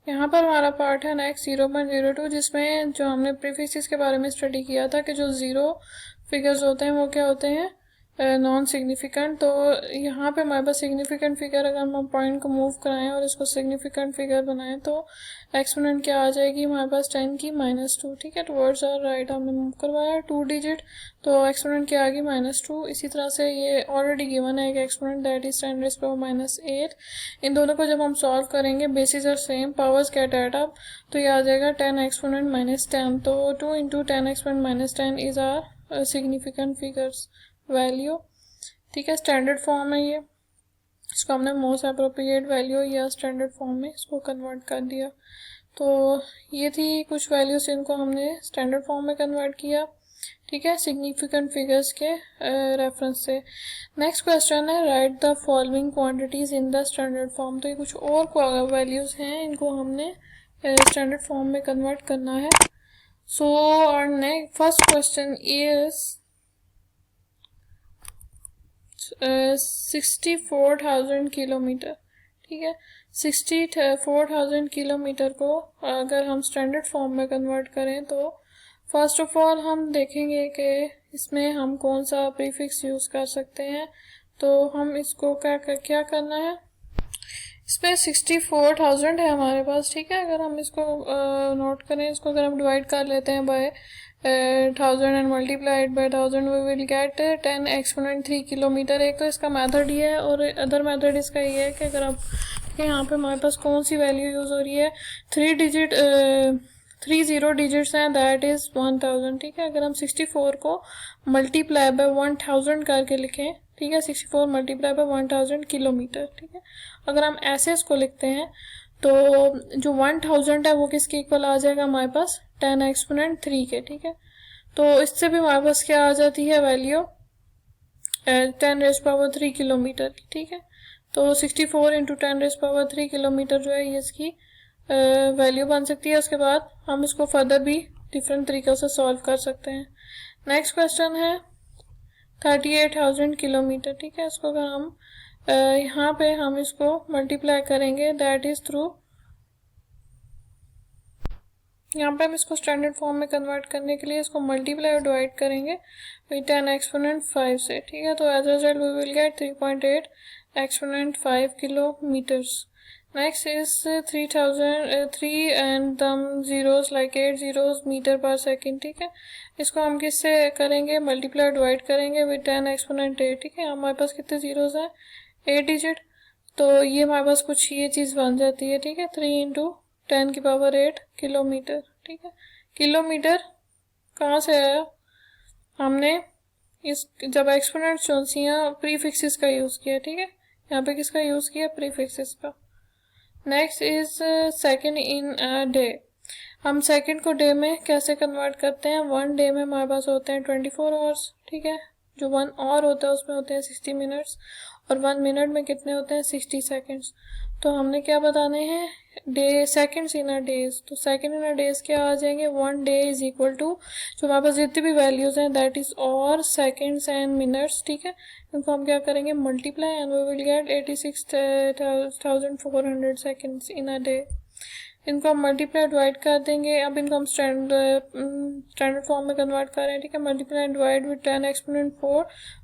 यहाँ पर हमारा पार्ट है नेक्स्ट 0.02, जिसमें जो हमने प्रीफिक्सेस के बारे में स्टडी किया था कि जो ज़ीरो फिगर्स होते हैं वो क्या होते हैं, नॉन सिग्निफिकेंट। तो यहाँ पे हमारे पास सिग्निफिकेंट फिगर, अगर हम पॉइंट को मूव कराएं और इसको सिग्निफिकेंट फिगर बनाएं तो एक्सपोनेंट क्या आ जाएगी हमारे पास 10 की -2। ठीक है, टुवर्ड्स आवर राइट हमने मूव करवाया 2 डिजिट, तो एक्सपोनेंट क्या आ गई -2। इसी तरह से ये ऑलरेडी गिवन है कि एक्सपोनेंट दैट इज 10⁻⁸। इन दोनों को जब हम सॉल्व करेंगे, basis are same, powers get add up, तो ये आ जाएगा 10 एक्सपोनेंट -10। तो 2 into 10 exponent -10 is are significant figures value. ठीक है, स्टैंडर्ड फॉर्म है ये, इसको हमने मोस्ट अप्रोप्रिएट वैल्यू या स्टैंडर्ड फॉर्म में इसको कन्वर्ट कर दिया। तो ये थी कुछ वैल्यूज, इनको हमने स्टैंडर्ड फॉर्म में कन्वर्ट किया। ठीक है, सिग्निफिकेंट फिगर्स के रेफरेंस से। नेक्स्ट क्वेश्चन है, right the following quantities in the standard form. तो ये कुछ और वैल्यूज हैं, इनको हमने स्टैंडर्ड फॉर्म में कन्वर्ट करना है। सो और next first question is 64,000 kilometre. ठीक है, 64,000 किलोमीटर को अगर हम स्टैंडर्ड फॉर्म में कन्वर्ट करें तो फर्स्ट ऑफ ऑल हम देखेंगे कि इसमें हम कौन सा प्रीफिक्स यूज़ कर सकते हैं। तो हम इसको क्या करना है, इसमें 64,000 है हमारे पास। ठीक है, अगर हम इसको नोट करें, इसको अगर हम डिवाइड कर लेते हैं by 1000 and multiplied by 1000, we will get 10 exponent 3 kilometre. एक तो इसका मेथड ये है, और अदर मेथड इसका ये है कि अगर आप यहाँ पे हमारे पास कौन सी वैल्यू यूज़ हो रही है, 3 0 डिजिट्स हैं, दैट इज़ 1000। ठीक है, अगर हम 64 को मल्टीप्लाई बाय 1000 करके लिखें, ठीक है, 64 मल्टीप्लाई बाय 1000 किलोमीटर। ठीक है, अगर हम ऐसे इसको लिखते हैं तो जो 1000 है वो किसके इक्वल आ जाएगा हमारे पास, 10 एक्सपोनेंट 3 के। ठीक है, तो इससे भी हमारे पास क्या आ जाती है वैल्यू, 10⁻³ किलोमीटर की। ठीक है, तो 64 इंटू 10⁻³ किलोमीटर जो है ये इसकी वैल्यू बन सकती है। उसके बाद हम इसको फर्दर भी डिफरेंट तरीक़ों से सॉल्व कर सकते हैं। नेक्स्ट क्वेश्चन है 38,000 किलोमीटर। ठीक है, इसको अगर हम यहाँ पे हम इसको मल्टीप्लाई करेंगे, दैट इज़ थ्रू, यहाँ पे हम इसको स्टैंडर्ड फॉर्म में कन्वर्ट करने के लिए इसको मल्टीप्लाई और डिवाइड करेंगे 10 एक्सपोनेंट 5 से। ठीक है, तो as a result we will get 3.8 exponent 5 kilometres. Next is 3 and them zeros like 8 zeros metre per second. ठीक है, इसको हम किससे करेंगे, मल्टीप्लाई डिवाइड करेंगे विद 10 एक्सपोनेंट 8। ठीक है, हमारे पास कितने जीरोस हैं, 8 डिजिट, तो ये हमारे पास कुछ ये चीज़ बन जाती है। ठीक है, 3 इंटू 10⁸ किलोमीटर। ठीक है, किलोमीटर कहाँ से आया, हमने इस जब एक्सपोनेंट चुनसियाँ प्रीफिक्सेस का यूज़ किया। ठीक है, यहाँ पे किसका यूज़ किया, प्रीफिक्सेस का। Next is second in a day. हम सेकेंड को डे में कैसे कन्वर्ट करते हैं, 1 डे में हमारे पास होते हैं 24 आवर्स। ठीक है, जो 1 आवर होता है उसमें होते हैं 60 मिनट्स, और 1 मिनट में कितने होते हैं, 60 सेकेंड्स। तो हमने क्या बताने हैं, day seconds in a days. तो सेकेंड इन अ डेज क्या आ जाएंगे, 1 डे इज इक्वल टू, जो हमारे पास जितनी भी वैल्यूज हैं दैट इज और सेकेंड्स एंड मिनट्स। ठीक है, इनको हम क्या करेंगे, multiply, and we will get 86,400 seconds in a day. इनको हम मल्टीप्लाई डिवाइड कर देंगे। अब इनको हम स्टैंडर्ड फॉर्म में कन्वर्ट कर रहे हैं। ठीक है, multiply divide with 10 exponent 4,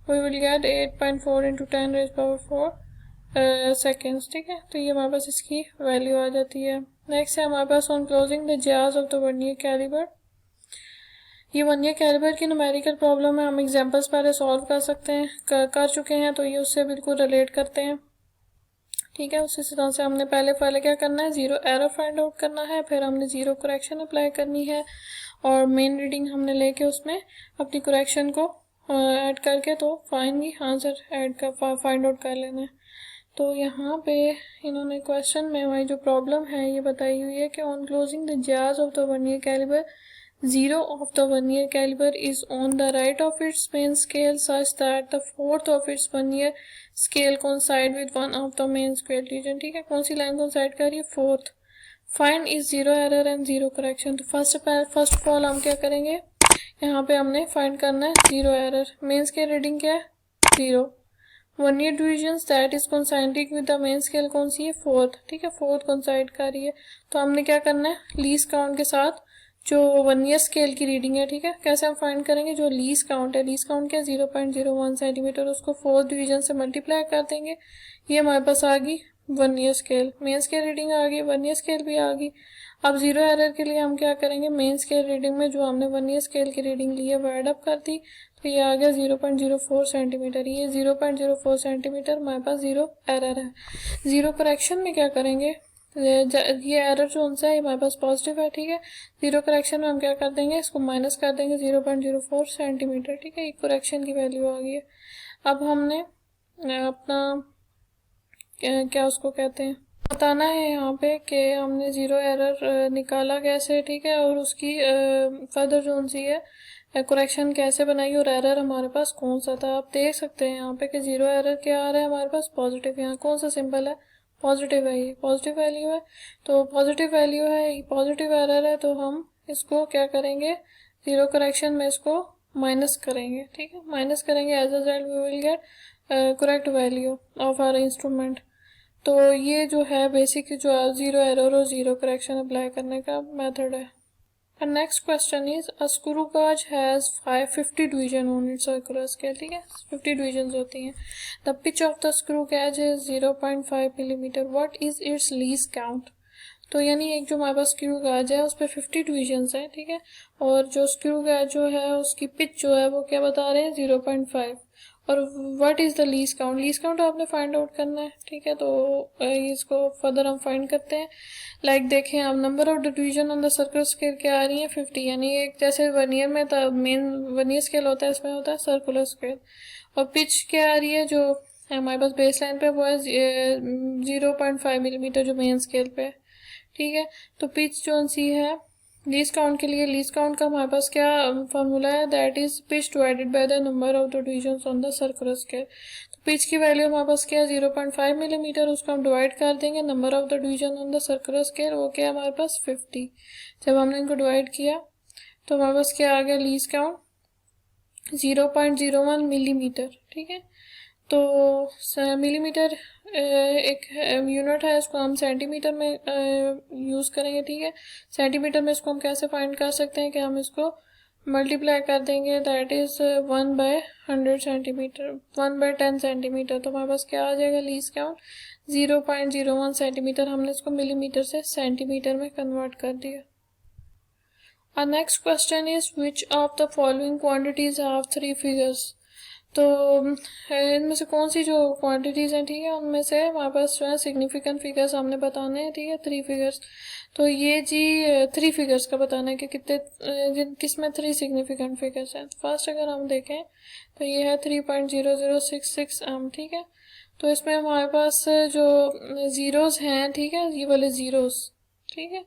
we will get 8.4 into 10⁻⁴ seconds. ठीक है, तो ये हमारे पास इसकी वैल्यू आ जाती है। नेक्स्ट है हमारे पास ऑन क्लोजिंग द जार्स ऑफ द वर्नियर कैलिपर। ये वर्नियर कैलिपर की न्यूमेरिकल प्रॉब्लम है, हम एग्जांपल्स पहले सॉल्व कर सकते हैं, कर चुके हैं, तो ये उससे बिल्कुल रिलेट करते हैं। ठीक है, उसी तरह से हमने पहले क्या करना है, ज़ीरो एरर फाइंड आउट करना है, फिर हमने ज़ीरो करेक्शन अप्लाई करनी है, और मेन रीडिंग हमने लेके उसमें अपनी करेक्शन को ऐड करके तो फाइनली आंसर फाइंड आउट कर लेना है। तो यहाँ पे इन्होंने क्वेश्चन में हमारी जो प्रॉब्लम है ये बताई हुई है कि ऑन क्लोजिंग द जार्स of the vernier calliper, zero of the vernier caliper is on the right of its main scale such that the fourth of its vernier scale coincide with one of the main scale region। ठीक है, कौन सी line coincide कर रही है, fourth. Find is zero error and zero correction. तो first of all हम क्या करेंगे, यहाँ पे हमने फाइंड करना है zero error. Main scale reading क्या है, 0। 1 year division that is coinciding with the main scale कौन सी है, फोर्थ, ठीक है, फोर्थ कोइंसाइड कर रही है। तो हमने क्या करना है, लीस्ट काउंट के साथ जो 1 ईयर स्केल की रीडिंग है, ठीक है, कैसे हम फाइंड करेंगे, जो लीस्ट काउंट है, लीस्ट काउंट क्या है 0.01 सेंटीमीटर, उसको फोर्थ डिवीजन से मल्टीप्लाई कर देंगे, ये हमारे पास आ गई 1 ईयर स्केल। मेन स्केल रीडिंग आ गई, 1 ईयर स्केल भी आ गई। अब जीरो एरर के लिए हम क्या करेंगे, मेन स्केल रीडिंग में जो हमने 1 ईयर स्केल की रीडिंग ली है वो एड अप कर दी, तो ये आ गया 0.04 सेंटीमीटर। ये 0.04 सेंटीमीटर हमारे पास जीरो एरर है। जीरो करेक्शन में क्या करेंगे, ये एरर जो उनसे है हमारे पास पॉजिटिव है, ठीक है, जीरो करेक्शन में हम क्या कर देंगे, इसको माइनस कर देंगे 0.04 सेंटीमीटर, ठीक है, ये करेक्शन की वैल्यू आ गई है। अब हमने अपना क्या उसको कहते हैं, बताना है यहाँ पे कि हमने जीरो एरर निकाला कैसे, ठीक है, और उसकी फर्दर जो सी है करेक्शन कैसे बनाई, और एरर हमारे पास कौन सा था। आप देख सकते हैं यहाँ पे कि जीरो एरर क्या आ रहा है हमारे पास, पॉजिटिव। यहाँ कौन सा सिंबल है, पॉजिटिव है, ये पॉजिटिव वैल्यू है, तो पॉजिटिव वैल्यू है, पॉजिटिव एरर है, तो हम इसको क्या करेंगे, जीरो करेक्शन में इसको माइनस करेंगे, ठीक है, माइनस करेंगे, as a result we will get correct value of our instrument. तो ये जो है बेसिक जो जीरो एरर और जीरो करेक्शन अप्लाई करने का मेथड है। And next question is a screw gauge has 550 division on its circular scale, ठीक है, 50 divisions होती हैं। The pitch of the screw gauge is 0.5 millimeter. What is its least count? तो यानी एक जो हमारे पास स्क्रू गैज है उस पर 50 डिविजन्स है, ठीक है, और जो स्क्रू गैज जो है उसकी पिच जो है वो क्या बता रहे हैं 0.5, और what is the least count, least count आपने फाइंड आउट करना है, ठीक है, तो इसको फर्दर हम फाइंड करते हैं। लाइक देखें आप, number of the division on the circular scale क्या आ रही है 50, यानी एक जैसे 1 ईयर में मेन 1 ईयर स्केल होता है, इसमें होता है सर्कुलर स्केल, और पिच क्या आ रही है जो हमारे पास बेस लाइन पे वो है 0.5 मिलीमीटर जो मेन स्केल पे है, ठीक है। तो पिच जो सी है लीस्ट काउंट के लिए, लीस्ट काउंट का हमारे पास क्या फार्मूला है, that is pitch divided by the number of the divisions on the circular scale. तो पिच की वैल्यू हमारे पास क्या है 0.5 मिलीमीटर, उसको हम डिवाइड कर देंगे number of the division on the circular scale, वो क्या है हमारे पास 50। जब हमने इनको डिवाइड किया तो हमारे पास क्या आ गया, लीस्ट काउंट 0.01 मिलीमीटर, ठीक है। तो मिलीमीटर एक यूनिट है, इसको हम सेंटीमीटर में यूज़ करेंगे, ठीक है। सेंटीमीटर में इसको हम कैसे फाइंड कर सकते हैं कि हम इसको मल्टीप्लाई कर देंगे, दैट इज़ 1/100 सेंटीमीटर, 1/10 सेंटीमीटर, तो हमारे पास क्या आ जाएगा, लीस्ट काउंट 0.01 सेंटीमीटर। हमने इसको मिलीमीटर से सेंटीमीटर में कन्वर्ट कर दिया। Our next question is which of the following quantities have 3 figures? तो इनमें से कौन सी जो क्वांटिटीज़ हैं, ठीक है, उनमें से हमारे पास जो है सिग्निफिकेंट फिगर्स हमने बताने हैं, ठीक है, 3 फिगर्स। तो ये जी 3 फिगर्स का बताना है कि कितने किस में 3 सिग्निफिकेंट फिगर्स हैं। फर्स्ट अगर हम देखें तो ये है 3.0066 m, ठीक है। तो इसमें हमारे पास जो ज़ीरोज़ हैं, ठीक है, ये वाले ज़ीरोज़, ठीक है,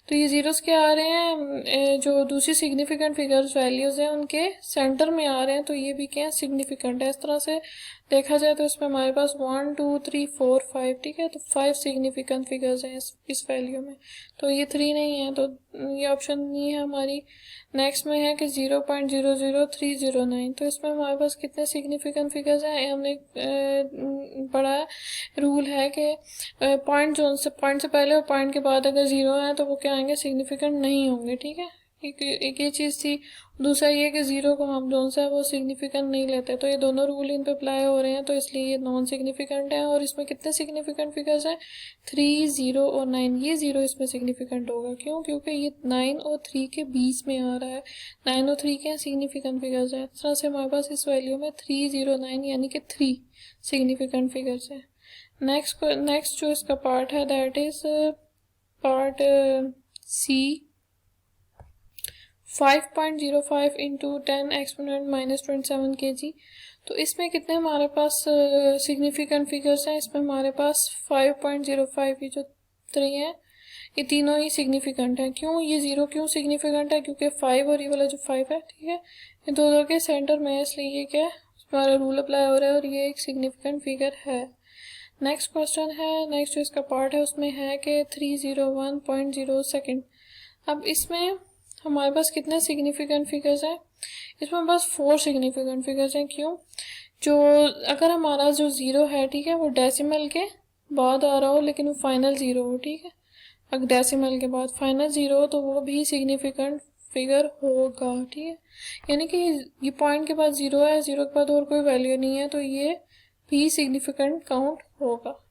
तो ये ज़ीरोज़ क्या आ रहे हैं, जो दूसरी सिग्निफिकेंट फिगर्स वैल्यूज़ हैं उनके सेंटर में आ रहे हैं, तो ये भी क्या है सिग्निफिकेंट है। इस तरह से देखा जाए तो इसमें हमारे पास 1 2 3 4 5, ठीक है, तो 5 सिग्निफिकेंट फिगर्स हैं इस वैल्यू में, तो ये 3 नहीं है, तो ये ऑप्शन नहीं है हमारी। नेक्स्ट में है कि 0.00309, तो इसमें हमारे पास कितने सिग्निफिकेंट फिगर्स हैं, हमने पढ़ा है, रूल है कि पॉइंट से पहले और पॉइंट के बाद अगर ज़ीरो है तो वो क्या आएंगे, सिग्निफिकेंट नहीं होंगे, ठीक है। एक ये चीज़ थी। दूसरा ये कि ज़ीरो को हम जोन सा है वो सिग्निफिकेंट नहीं लेते, तो ये दोनों रूल इन पे अप्लाई हो रहे हैं, तो इसलिए ये नॉन सिग्निफिकेंट है। और इसमें कितने सिग्निफिकेंट फिगर्स हैं, 3 0 और 9। ये ज़ीरो इसमें सिग्निफिकेंट होगा, क्यों, क्योंकि ये 9 और 3 के बीच में आ रहा है। 9 और 3 के सिग्निफिकेंट फिगर्स हैं, इस तरह से हमारे पास इस वैल्यू में 3 0 9 यानी कि 3 सिग्निफिकेंट फिगर्स हैं। नेक्स्ट जो इसका पार्ट है that is part C, 5.05 into 10 exponent -27 kg। तो इसमें कितने हमारे पास सिग्निफिकेंट फिगर्स हैं, इसमें हमारे पास 5.05, ये जो 3 हैं ये तीनों ही सिग्निफिकेंट हैं। क्यों, ये ज़ीरो क्यों सिग्निफिकेंट है, क्योंकि 5 और ये वाला जो 5 है, ठीक है, ये दो के सेंटर में है, इसलिए ये क्या है हमारा रूल अप्लाई हो रहा है और ये एक सिग्निफिकेंट फिगर है। नेक्स्ट क्वेश्चन है, नेक्स्ट जो इसका पार्ट है उसमें है कि 301.0 सेकेंड। अब इसमें हमारे पास कितने सिग्निफिकेंट फिगर्स हैं, इसमें बस 4 सिग्निफिकेंट फिगर्स हैं। क्यों, जो अगर हमारा जो ज़ीरो है, ठीक है, वो डेसिमल के बाद आ रहा हो लेकिन वो फाइनल ज़ीरो हो, ठीक है, अगर डेसिमल के बाद फाइनल ज़ीरो हो तो वो भी सिग्निफिकेंट फिगर होगा, ठीक है। यानी कि ये पॉइंट के बाद ज़ीरो है, ज़ीरो के बाद और कोई वैल्यू नहीं है, तो ये भी सिग्निफिकेंट काउंट होगा।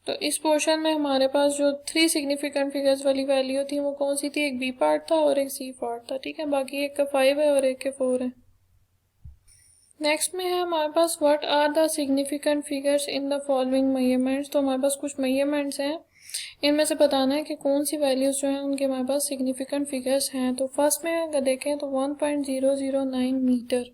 तो इस पोर्शन में हमारे पास जो 3 सिग्निफिकेंट फिगर्स वाली वैल्यू थी वो कौन सी थी, एक बी पार्ट था और एक सी पार्ट था, ठीक है, बाकी एक का 5 है और एक के 4 है। नेक्स्ट में है हमारे पास what are the significant figures in the following measurements. तो हमारे पास कुछ मेजरमेंट्स हैं, इनमें से बताना है कि कौन सी वैल्यूज जो हैं उनके हमारे पास सिग्निफिकेंट फिगर्स हैं। तो फर्स्ट में अगर देखें तो 1.009 मीटर।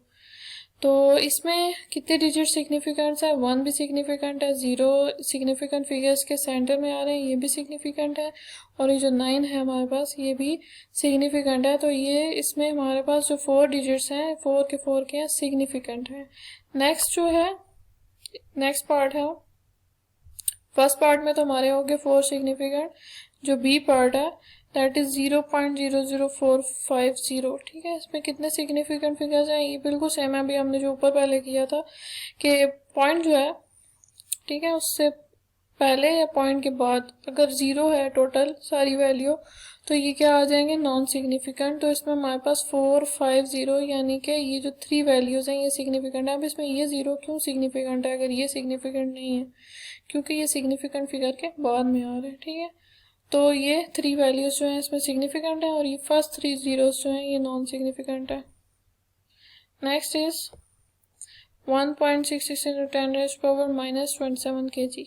तो इसमें कितने डिजिट सिग्निफिकेंट्स है, 1 भी सिग्निफिकेंट है, 0 सिग्निफिकेंट फिगर्स के सेंटर में आ रहे हैं, ये भी सिग्निफिकेंट है, और ये जो 9 है हमारे पास ये भी सिग्निफिकेंट है। तो ये इसमें हमारे पास जो 4 डिजिट्स हैं 4 के 4 के सिग्निफिकेंट है। नेक्स्ट जो है नेक्स्ट पार्ट है, फर्स्ट पार्ट में तो हमारे हो गए 4 सिग्निफिकेंट, जो बी पार्ट है दैट इज 0.00450, ठीक है। इसमें कितने सिग्निफिकेंट फिगर्स हैं, ये बिल्कुल सेम है अभी हमने जो ऊपर पहले किया था कि पॉइंट जो है, ठीक है, उससे पहले या पॉइंट के बाद अगर ज़ीरो है टोटल सारी वैल्यू तो ये क्या आ जाएंगे, नॉन सिग्निफिकेंट। तो इसमें हमारे पास 450 यानी कि ये जो 3 वैल्यूज़ हैं ये सिग्निफिकेंट है। अब इसमें ये ज़ीरो क्यों सिग्निफिकेंट है अगर ये सिग्निफिकेंट नहीं है, क्योंकि ये सिग्निफिकेंट फिगर के बाद में आ रहे हैं, ठीक है। तो ये 3 वैल्यूज़ जो हैं इसमें सिग्निफिकेंट है और ये फर्स्ट 3 ज़ीरोज़ जो हैं ये नॉन सिग्निफिकेंट है। Next is 1.66 × 10⁻⁻27 kg।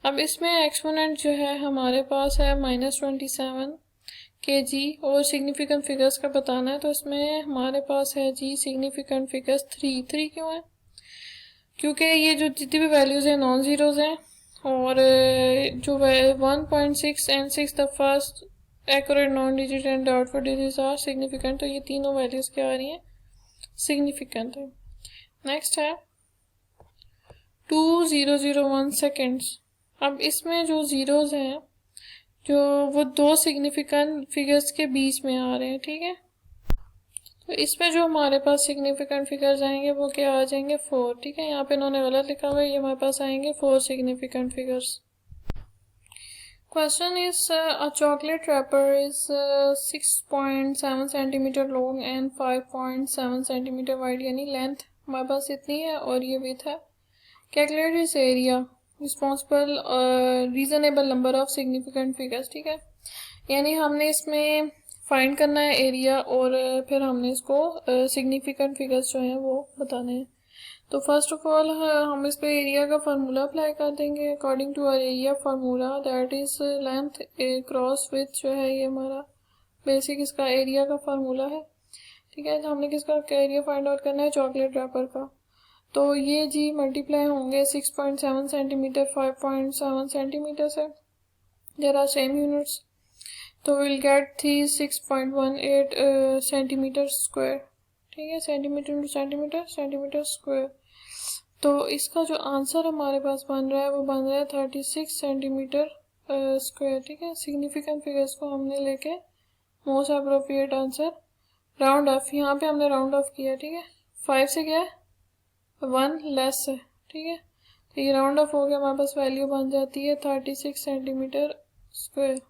अब इसमें एक्सपोनेंट जो है हमारे पास है -27 kg और सिग्निफिकेंट फिगर्स का बताना है। तो इसमें हमारे पास है जी सिग्निफिकेंट फिगर्स 3 क्यों है, क्योंकि ये जो जितनी भी वैल्यूज़ हैं नॉन ज़ीरोज़ हैं और जो 1.6 and 6 the first accurate known digit and doubtful digits are significant. तो ये तीनों वैल्यूज़ क्या आ रही हैं, सिग्निफिकेंट है। नेक्स्ट है 2001 सेकेंड्स। अब इसमें जो ज़ीरोज़ हैं जो वो 2 सिग्निफिकेंट फिगर्स के बीच में आ रहे हैं, ठीक है। तो इसमें जो हमारे पास सिग्निफिकेंट फिगर्स आएंगे वो क्या आ जाएंगे, 4, ठीक है। यहाँ पे इन्होंने गलत लिखा हुआ है, ये हमारे पास आएंगे 4 significant figures. Question is a chocolate wrapper is 6.7 centimetre long and 5.7 centimetre wide, यानी लेंथ हमारे पास इतनी है और ये विड्थ है। कैलकुलेट इस area responsible reasonable number of significant figures, ठीक है। यानी हमने इसमें फाइंड करना है एरिया और फिर हमने इसको सिग्निफिकेंट फिगर्स जो हैं वो बताने हैं। तो फर्स्ट ऑफ ऑल हम इस पे एरिया का फार्मूला अप्लाई कर देंगे according to our area formula that is length cross with जो है ये हमारा बेसिक इसका एरिया का फार्मूला है, ठीक है। हमने किसका एरिया फाइंड आउट करना है, चॉकलेट रैपर का। तो ये जी मल्टीप्लाई होंगे 6.7 सेंटीमीटर 5.7 सेंटीमीटर से, देयर आर सेम यूनिट्स, तो विल गेट थी 6.18 सेंटीमीटर स्क्वायर, ठीक है, centimetre into centimetre, centimetre square. तो इसका जो आंसर हमारे पास बन रहा है वो बन रहा है 36 सेंटीमीटर स्क्वायर, ठीक है। सिग्निफिकेंट फिगर्स को हमने लेके most appropriate answer round of, यहाँ पे हमने राउंड ऑफ किया, ठीक है। 5 से क्या है 1 लेस है, ठीक है। तो ये राउंड ऑफ हो गया, हमारे पास वैल्यू बन जाती है 36 सेंटीमीटर स्क्वायर।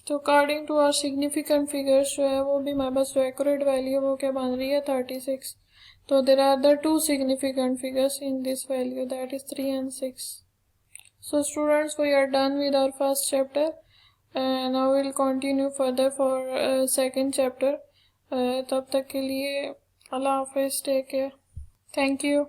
तो according to our significant figures जो है वो भी हमारे पास जो एक्यूरेट वैल्यू वो क्या बन रही है 36। तो there are the 2 significant figures in this value that is 3 and 6। So students, we are done with our first chapter and now we'll continue further for second chapter। तब तक के लिए अल्लाह हाफिज़, टेक केयर, थैंक यू।